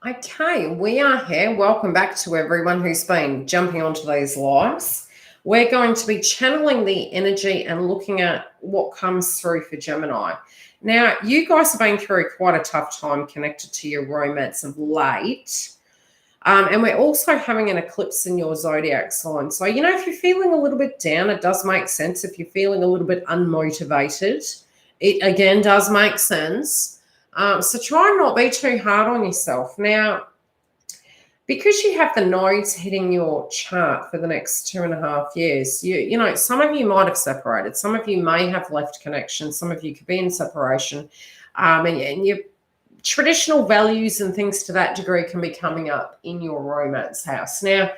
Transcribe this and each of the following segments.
Okay, we are here. Welcome back to everyone who's been jumping onto these lives. We're going to be channeling the energy and looking at what comes through for Gemini. Now, you guys have been through quite a tough time connected to your romance of late. And we're also having an eclipse in your zodiac sign. So, if you're feeling a little bit down, it does make sense. If you're feeling a little bit unmotivated, it again does make sense. So try and not be too hard on yourself. Now, because you have the nodes hitting your chart for the next 2.5 years, some of you might have separated. Some of you may have left connection. Some of you could be in separation. And your traditional values and things to that degree can be coming up in your romance house. Now,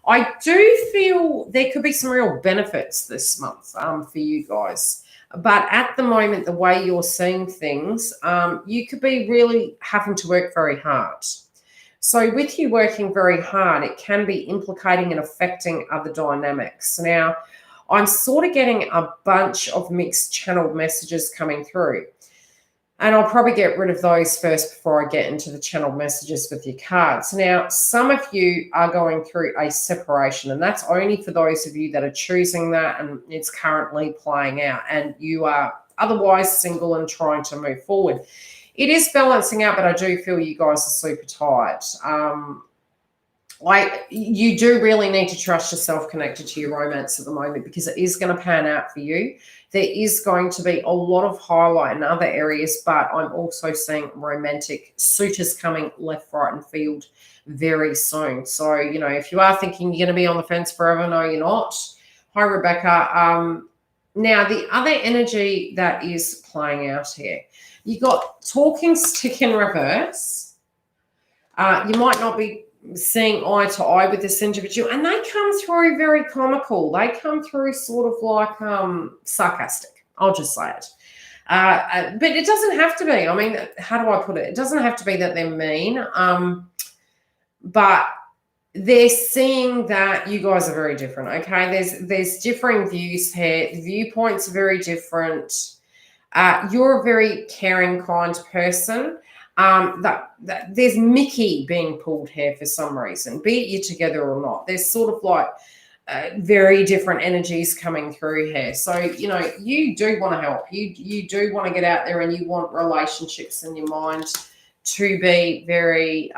I do feel there could be some real benefits this month for you guys. But at the moment, the way you're seeing things, you could be really having to work very hard. So with you working very hard, it can be implicating and affecting other dynamics. Now, I'm sort of getting a bunch of mixed channeled messages coming through. And I'll probably get rid of those first before I get into the channeled messages with your cards. Now, some of you are going through a separation, and that's only for those of you that are choosing that and it's currently playing out, and you are otherwise single and trying to move forward. It is balancing out, but I do feel you guys are super tired. You do really need to trust yourself connected to your romance at the moment, because it is going to pan out for you. There is going to be a lot of highlight in other areas, but I'm also seeing romantic suitors coming left, right, and field very soon. So, if you are thinking you're going to be on the fence forever, no, you're not. Hi, Rebecca. Now, the other energy that is playing out here, you got talking stick in reverse. You might not be seeing eye to eye with this individual, and they come through very comical. They come through sort of like sarcastic. I'll just say it. But it doesn't have to be. I mean, how do I put it? It doesn't have to be that they're mean, but they're seeing that you guys are very different. Okay, there's differing views here. The viewpoints are very different. You're a very caring, kind person. There's Mickey being pulled here for some reason, be it you together or not. There's sort of like very different energies coming through here. So, you do want to help. You do want to get out there, and you want relationships in your mind to be very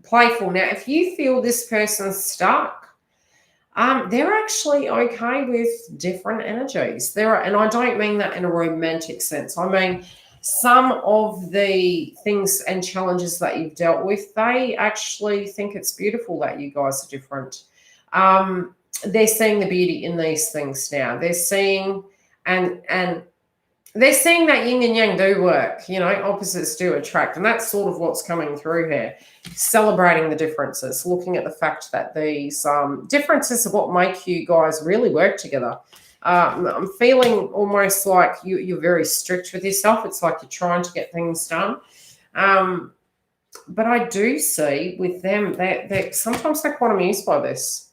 playful. Now, if you feel this person's stuck, they're actually okay with different energies. And I don't mean that in a romantic sense. I mean, some of the things and challenges that you've dealt with, they actually think it's beautiful that you guys are different. They're seeing the beauty in these things now. They're seeing and they're seeing that yin and yang do work. Opposites do attract, and that's sort of what's coming through here. Celebrating the differences, looking at the fact that these differences are what make you guys really work together. I'm feeling almost like you're very strict with yourself. It's like you're trying to get things done. But I do see with them that sometimes they're quite amused by this.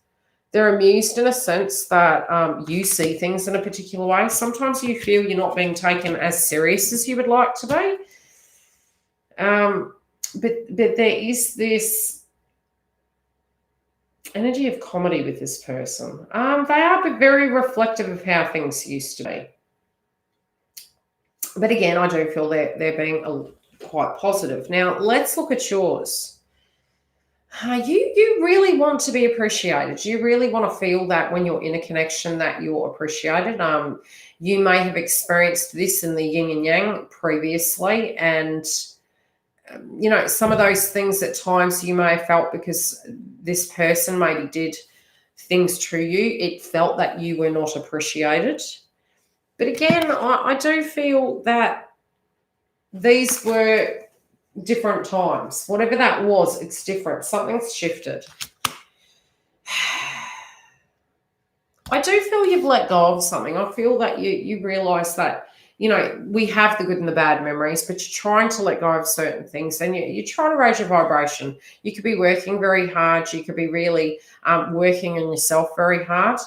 They're amused in a sense that you see things in a particular way. Sometimes you feel you're not being taken as serious as you would like to be. But there is this energy of comedy with this person. They are very reflective of how things used to be. But again, I do feel they're being quite positive. Now, let's look at yours. You really want to be appreciated. You really want to feel that when you're in a connection that you're appreciated. You may have experienced this in the yin and yang previously, and some of those things at times you may have felt because this person maybe did things to you, it felt that you were not appreciated. But again, I do feel that these were different times. Whatever that was, it's different. Something's shifted. I do feel you've let go of something. I feel that you realise that, we have the good and the bad memories, but you're trying to let go of certain things, and you're trying to raise your vibration. You could be working very hard. You could be really working on yourself very hard.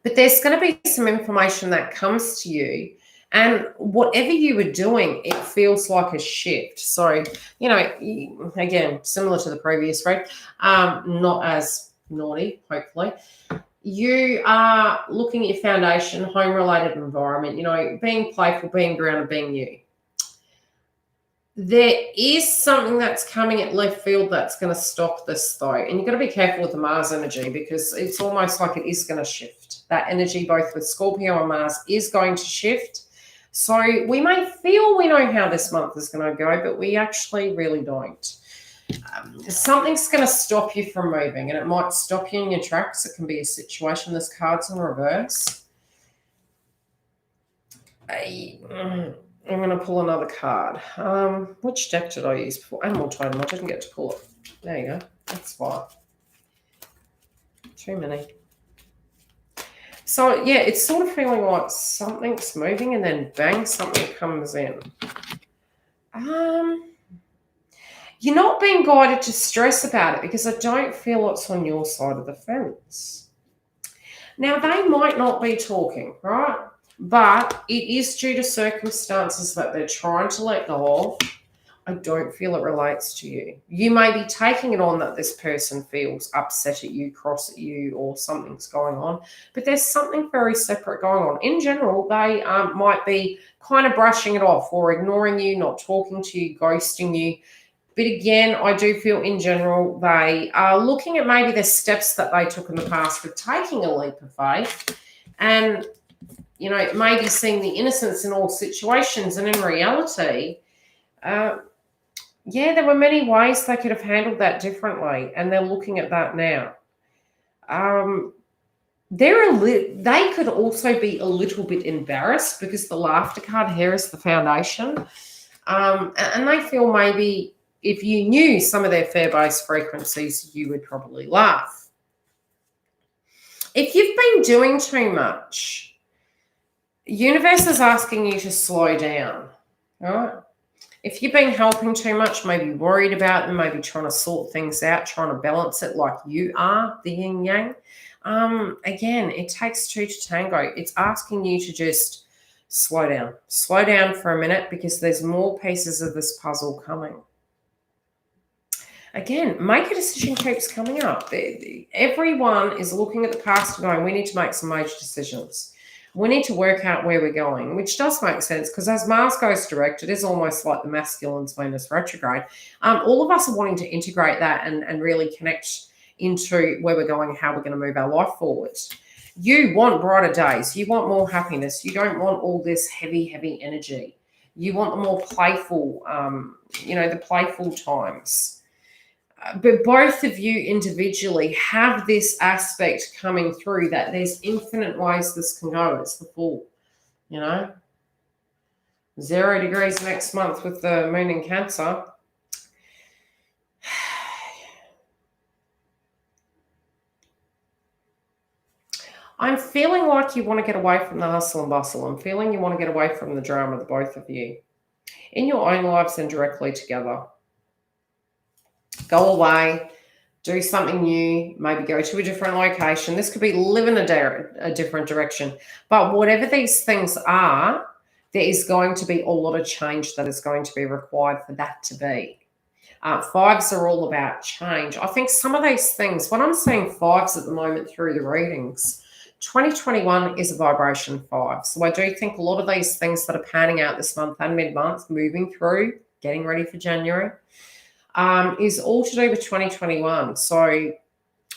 But there's going to be some information that comes to you And whatever you were doing, it feels like a shift. So, you know, again, similar to the previous read, not as naughty, hopefully. You are looking at your foundation, home-related environment, you know, being playful, being grounded, being you. There is something that's coming at left field that's going to stop this, though. And you've got to be careful with the Mars energy, because it's almost like it is going to shift. That energy, both with Scorpio and Mars, is going to shift. So we may feel we know how this month is going to go, but we actually really don't. Something's going to stop you from moving, and it might stop you in your tracks. It can be a situation. This card's in reverse. I'm going to pull another card. Which deck did I use before? Animal Totem. I didn't get to pull it. There you go. That's why. Too many. So, yeah, it's sort of feeling like something's moving and then bang, something comes in. You're not being guided to stress about it, because I don't feel it's on your side of the fence. Now, they might not be talking, right? But it is due to circumstances that they're trying to let go of. I don't feel it relates to you. You may be taking it on that this person feels upset at you, cross at you, or something's going on. But there's something very separate going on. In general, they might be kind of brushing it off or ignoring you, not talking to you, ghosting you. But again, I do feel in general they are looking at maybe the steps that they took in the past with taking a leap of faith, and, you know, maybe seeing the innocence in all situations. And in reality, yeah, there were many ways they could have handled that differently, and they're looking at that now. They could also be a little bit embarrassed, because the laughter card here is the foundation, and they feel maybe if you knew some of their fair-based frequencies, you would probably laugh. If you've been doing too much, universe is asking you to slow down, all right? If you've been helping too much, maybe worried about them, maybe trying to sort things out, trying to balance it like you are, the yin yang, again, it takes two to tango. It's asking you to just slow down for a minute, because there's more pieces of this puzzle coming. Again, make a decision keeps coming up. Everyone is looking at the past and going, we need to make some major decisions. We need to work out where we're going, which does make sense, because as Mars goes direct, it is almost like the masculine's Venus retrograde. All of us are wanting to integrate that and really connect into where we're going, how we're going to move our life forward. You want brighter days. You want more happiness. You don't want all this heavy energy. You want the more playful, the playful times. But both of you individually have this aspect coming through, that there's infinite ways this can go. It's the Fool, 0 degrees next month with the moon in Cancer. I'm feeling like you want to get away from the hustle and bustle. I'm feeling you want to get away from the drama, the both of you, in your own lives and directly together. Go away, do something new, maybe go to a different location. This could be live in a different direction. But whatever these things are, there is going to be a lot of change that is going to be required for that to be. Fives are all about change. I think some of these things, when I'm seeing fives at the moment through the readings, 2021 is a vibration 5. So I do think a lot of these things that are panning out this month and mid-month, moving through, getting ready for January, is all to do with 2021. So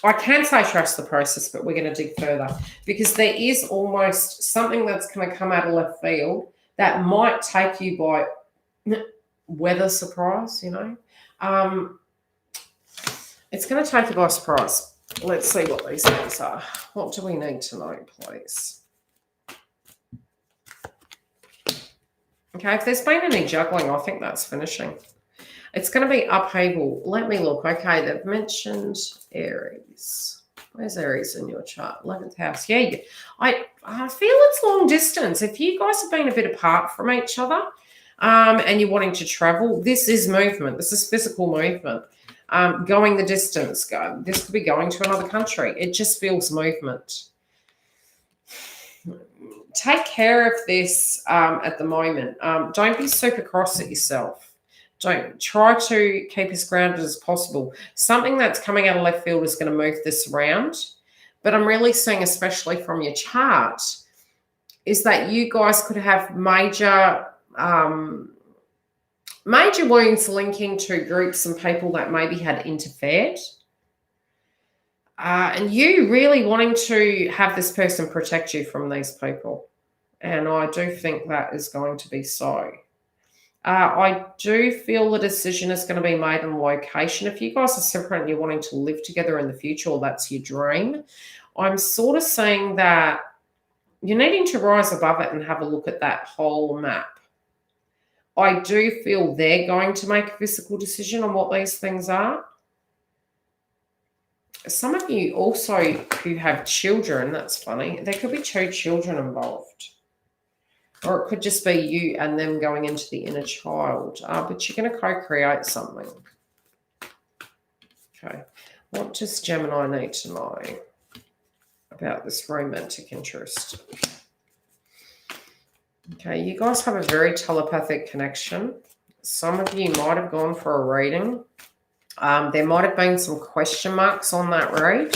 I can say trust the process, but we're going to dig further, because there is almost something that's going to come out of left field that might take you by weather surprise, It's going to take you by surprise. Let's see what these things are. What do we need to know, please? Okay, if there's been any juggling, I think that's finishing. It's going to be upheaval. Let me look. Okay, they've mentioned Aries. Where's Aries in your chart? 11th house. Yeah, I feel it's long distance. If you guys have been a bit apart from each other and you're wanting to travel, this is movement. This is physical movement. Going the distance. This could be going to another country. It just feels movement. take care of this at the moment. Don't be super cross at yourself. Don't try to keep as grounded as possible. Something that's coming out of left field is going to move this around. But I'm really seeing, especially from your chart, is that you guys could have major wounds linking to groups and people that maybe had interfered. And you really wanting to have this person protect you from these people. And I do think that is going to be so. I do feel the decision is going to be made on location. If you guys are separate and you're wanting to live together in the future, or that's your dream, I'm sort of saying that you're needing to rise above it and have a look at that whole map. I do feel they're going to make a physical decision on what these things are. Some of you also who have children, that's funny, there could be 2 children involved. Or it could just be you and them going into the inner child. But you're going to co-create something. Okay. What does Gemini need to know about this romantic interest? Okay, you guys have a very telepathic connection. Some of you might have gone for a reading. There might have been some question marks on that read.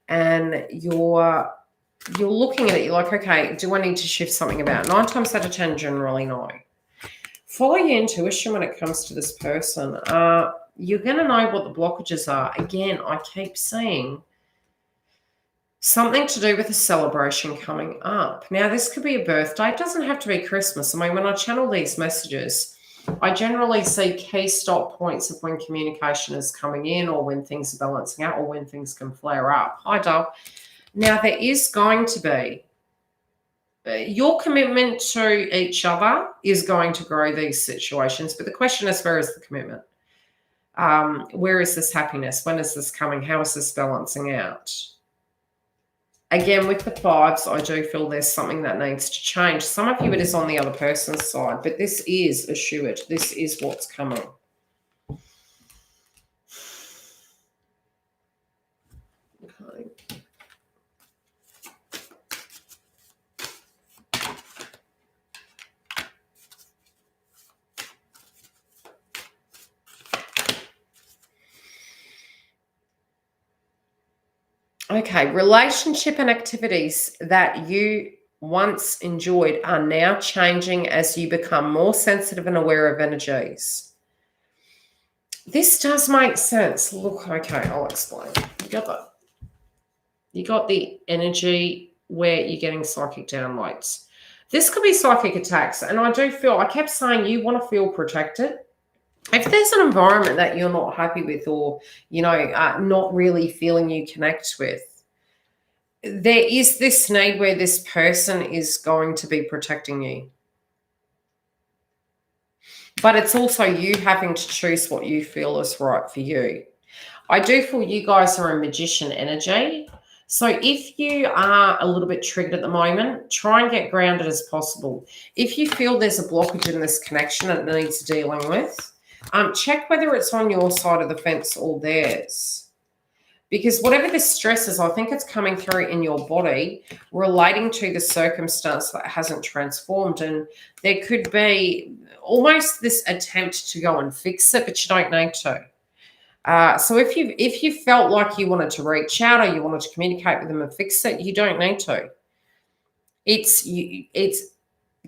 And you're looking at it, you're like, okay, do I need to shift something about? 9 times out of 10, generally no. Follow your intuition when it comes to this person. You're going to know what the blockages are. Again, I keep saying something to do with a celebration coming up. Now, this could be a birthday. It doesn't have to be Christmas. I mean, when I channel these messages, I generally see key stop points of when communication is coming in, or when things are balancing out, or when things can flare up. Hi, Doug. Now, there is going to be your commitment to each other is going to grow these situations. But the question is, where is the commitment? Where is this happiness? When is this coming? How is this balancing out? Again, with the 5s, I do feel there's something that needs to change. Some of you, it is on the other person's side, but this is assured. This is what's coming. Okay. Okay, relationship and activities that you once enjoyed are now changing as you become more sensitive and aware of energies. This does make sense. Look, okay, I'll explain. You got the energy where you're getting psychic downloads. This could be psychic attacks, and I kept saying you want to feel protected. If there's an environment that you're not happy with, or, not really feeling you connect with, there is this need where this person is going to be protecting you. But it's also you having to choose what you feel is right for you. I do feel you guys are a magician energy. So if you are a little bit triggered at the moment, try and get grounded as possible. If you feel there's a blockage in this connection that needs dealing with, check whether it's on your side of the fence or theirs. Because whatever this stress is, I think it's coming through in your body relating to the circumstance that hasn't transformed. And there could be almost this attempt to go and fix it, but you don't need to. So if you felt like you wanted to reach out, or you wanted to communicate with them and fix it, you don't need to. It's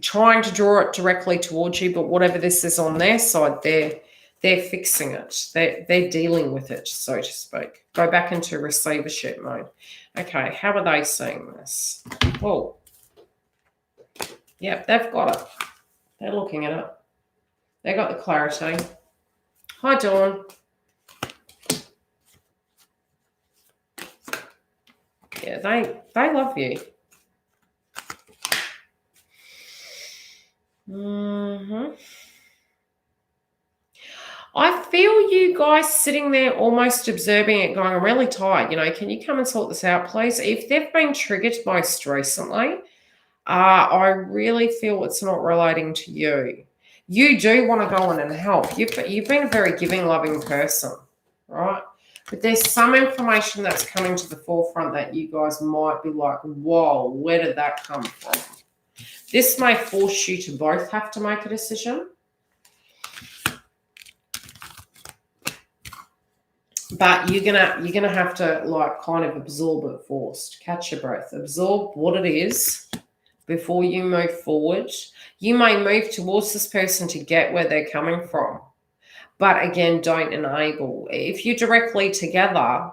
trying to draw it directly towards you, but whatever this is on their side, they're fixing it. They're dealing with it, so to speak. Go back into receivership mode. Okay, how are they seeing this? Oh, yep, they've got it. They're looking at it. They got the clarity. Hi, Dawn. Yeah, they love you. I feel you guys sitting there almost observing it going, I'm really tired. Can you come and sort this out, please? If they've been triggered most recently, I really feel it's not relating to you. You do want to go in and help. You've been a very giving, loving person, right? But there's some information that's coming to the forefront that you guys might be like, whoa, where did that come from? This may force you to both have to make a decision. But you're gonna have to like kind of absorb it first. Catch your breath. Absorb what it is before you move forward. You may move towards this person to get where they're coming from. But again, don't enable. If you're directly together,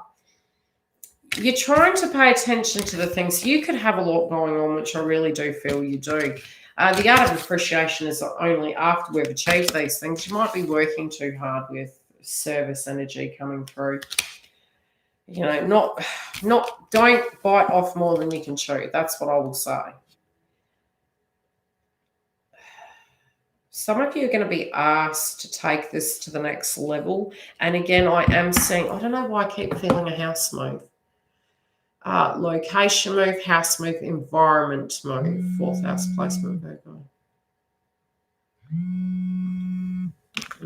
you're trying to pay attention to the things. You could have a lot going on, which I really do feel you do. The art of appreciation is only after we've achieved these things. You might be working too hard with service energy coming through. You know, don't bite off more than you can chew. That's what I will say. Some of you are going to be asked to take this to the next level. And again, I am seeing, I don't know why I keep feeling a house move. Location move, house move, environment move, fourth house placement, Virgo. And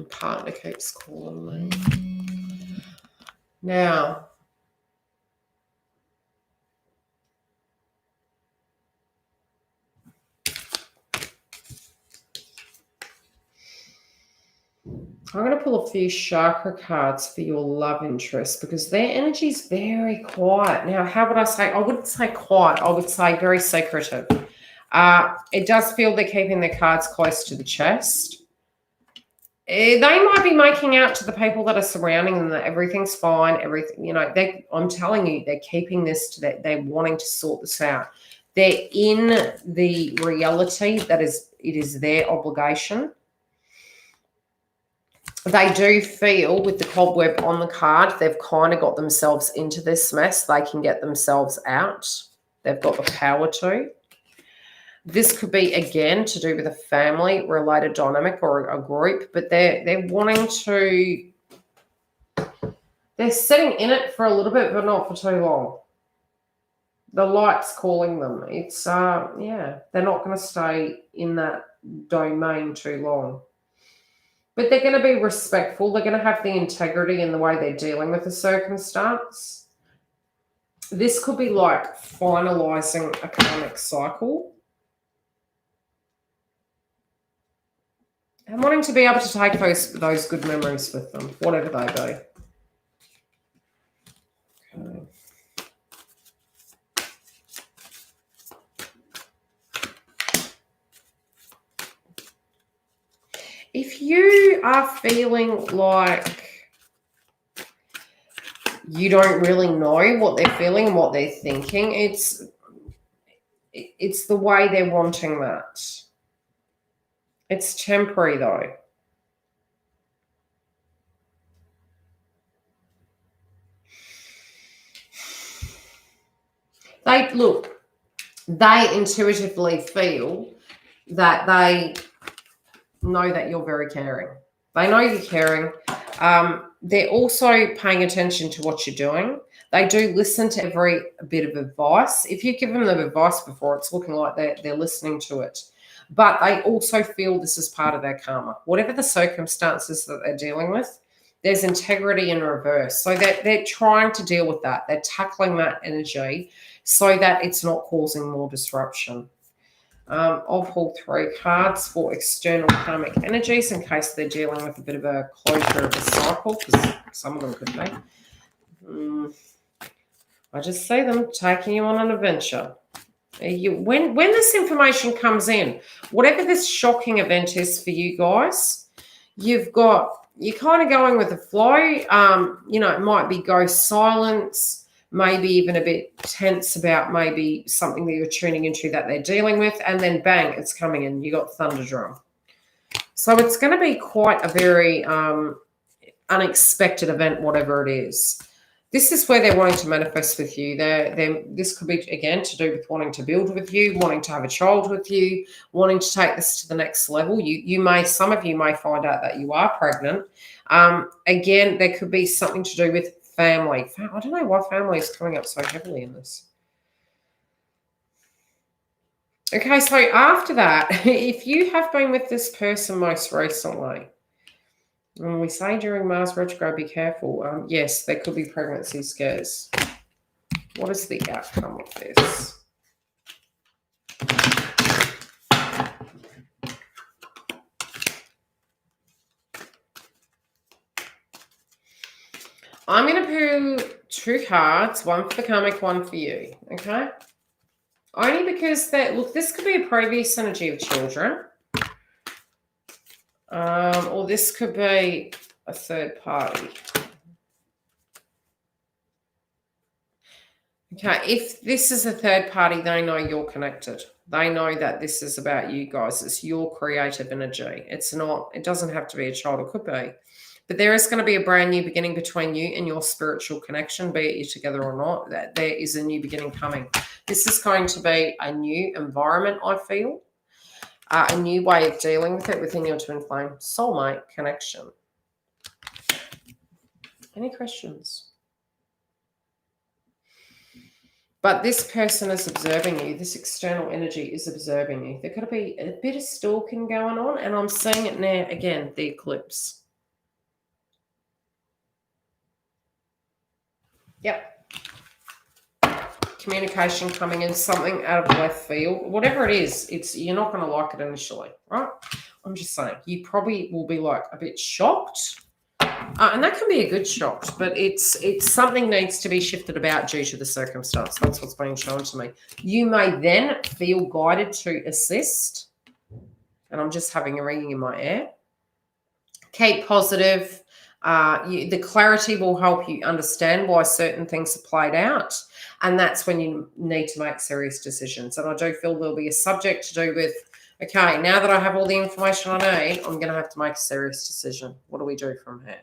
partner keeps calling me. Now, I'm going to pull a few chakra cards for your love interest because their energy is very quiet. Now, how would I say? I wouldn't say quiet. I would say very secretive. It does feel they're keeping their cards close to the chest. They might be making out to the people that are surrounding them that everything's fine, everything, you know, I'm telling you, they're keeping this to that. They're wanting to sort this out. They're in the reality that it is their obligation. They do feel with the cobweb on the card, they've kind of got themselves into this mess. They can get themselves out. They've got the power to. This could be, again, to do with a family-related dynamic or a group, but they're wanting to, they're sitting in it for a little bit, but not for too long. The light's calling them. It's, yeah, they're not going to stay in that domain too long. But they're going to be respectful. They're going to have the integrity in the way they're dealing with the circumstance. This could be like finalizing a karmic cycle. And wanting to be able to take those good memories with them, whatever they be. Okay. If you are feeling like you don't really know what they're feeling and what they're thinking, it's the way they're wanting that. It's temporary, though. They intuitively feel that they know that you're very caring. They know you're caring. They're also paying attention to what you're doing. They do listen to every bit of advice. If you give them the advice before, it's looking like they're listening to it. But they also feel this is part of their karma. Whatever the circumstances that they're dealing with, there's integrity in reverse. So they're trying to deal with that. They're tackling that energy so that it's not causing more disruption. I'll pull 3 cards for external karmic energies in case they're dealing with a bit of a closure of a cycle, because some of them could be. I just see them taking you on an adventure. When this information comes in, whatever this shocking event is for you guys, you're kind of going with the flow. You know, it might be ghost silence, maybe even a bit tense about maybe something that you're tuning into that they're dealing with, and then bang, it's coming in. You got thunder drum. So it's going to be quite a very unexpected event, whatever it is. This is where they're wanting to manifest with you. This could be, again, to do with wanting to build with you, wanting to have a child with you, wanting to take this to the next level. Some of you may find out that you are pregnant. Again, there could be something to do with family. I don't know why family is coming up so heavily in this. Okay, so after that, if you have been with this person most recently, when we say during Mars retrograde, be careful. Yes, there could be pregnancy scares. What is the outcome of this? I'm going to put 2 cards, one for the karmic, one for you, okay? Only because look, this could be a previous energy of children. Or this could be a third party. Okay, if this is a third party, they know you're connected. They know that this is about you guys. It's your creative energy. It's not, it doesn't have to be a child, it could be. But there is going to be a brand new beginning between you and your spiritual connection, be it you're together or not. That there is a new beginning coming. This is going to be a new environment, I feel. A new way of dealing with it within your twin flame soulmate connection. Any questions? But this person is observing you. This external energy is observing you. There could be a bit of stalking going on, and I'm seeing it now again, the eclipse. Yep. Communication coming in, something out of left field. Whatever it is, you're not going to like it initially, right? I'm just saying, you probably will be like a bit shocked. And that can be a good shock, but it's something needs to be shifted about due to the circumstance. That's what's being shown to me. You may then feel guided to assist. And I'm just having a ringing in my ear. Keep positive. The clarity will help you understand why certain things are played out. And that's when you need to make serious decisions. And I do feel there'll be a subject to do with, okay, now that I have all the information I need, I'm going to have to make a serious decision. What do we do from here?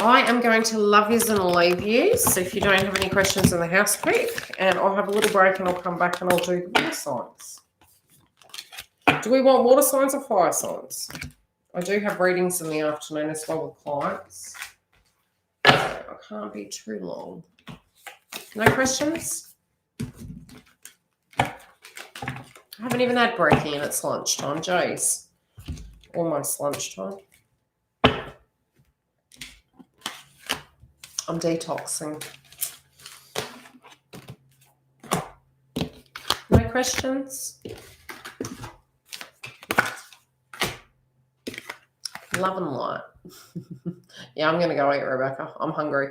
I am going to love yous and leave you. So if you don't have any questions in the house, quick. And I'll have a little break and I'll come back and I'll do the water signs. Do we want water signs or fire signs? I do have readings in the afternoon as well with clients. So I can't be too long. No questions? I haven't even had breaking and it's lunchtime. Jeez. Almost lunchtime. I'm detoxing. No questions? Love and light. Yeah, I'm going to go eat, Rebecca. I'm hungry.